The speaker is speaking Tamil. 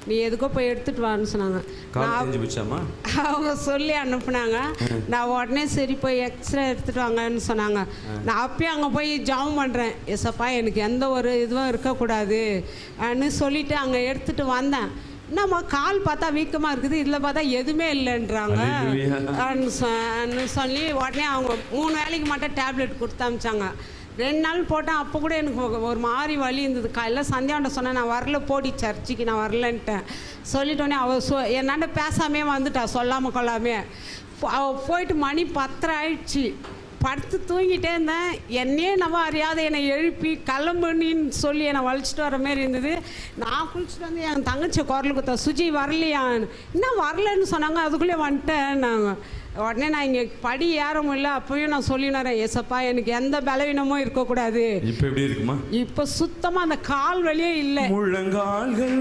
நீ எதுக்கோ போய் எடுத்துகிட்டு வான்னு சொன்னாங்க. அவங்க சொல்லி அனுப்புனாங்க. நான் உடனே சரி போய் எக்ஸ்ரே எடுத்துகிட்டு வாங்கன்னு சொன்னாங்க. நான் அப்பயும் அங்கே போய் ஜாம் பண்ணுறேன். எஸ்ப்பா எனக்கு எந்த ஒரு இதுவும் இருக்கக்கூடாது அப்படின்னு சொல்லிவிட்டு அங்கே எடுத்துகிட்டு வந்தேன். நம்ம கால் பார்த்தா வீக்கமாக இருக்குது, இதில் பார்த்தா எதுவுமே இல்லைன்றாங்க சொல்லி உடனே அவங்க 3 வேளைக்கு மட்டும் டேப்லெட் கொடுத்து அனுப்பிச்சாங்க. 2 நாள் போட்டேன். அப்போ கூட எனக்கு ஒரு மாதிரி வலி இருந்தது. காலையில் சந்தியாண்ட சொன்னேன், நான் வரல போடி சர்ச்சுக்கு, நான் வரலன்ட்டேன். சொல்லிட்டோன்னே அவள் என்னாண்ட பேசாமே வந்துட்டா, சொல்லாமல் கொள்ளாமே. அவள் போயிட்டு மணி 10:30 ஆயிடுச்சு. படுத்து தூங்கிட்டே இருந்தேன். என்னையே நம்ம அறியாத என்னை எழுப்பி கிளம்புன்னு சொல்லி என்னை வலிச்சிட்டு வர மாரி இருந்தது. நான் குளிச்சுட்டு வந்து என் தங்கச்சி குரல் கொடுத்தா, சுஜி வரலையான்னு. இன்னும் வரலன்னு சொன்னாங்க. அதுக்குள்ளே வந்துட்டேன் நாங்கள். உடனே நான் இங்கே படி ஏற முடியல. அப்பயும் நான் சொல்லினறேன், ஏசப்பா எனக்கு எந்த பலவீனமும் இருக்கக்கூடாது. இப்போ எப்படி இருக்குமா? இப்போ சுத்தமாக அந்த கால் வலியே இல்லை. முழங்கால்கள்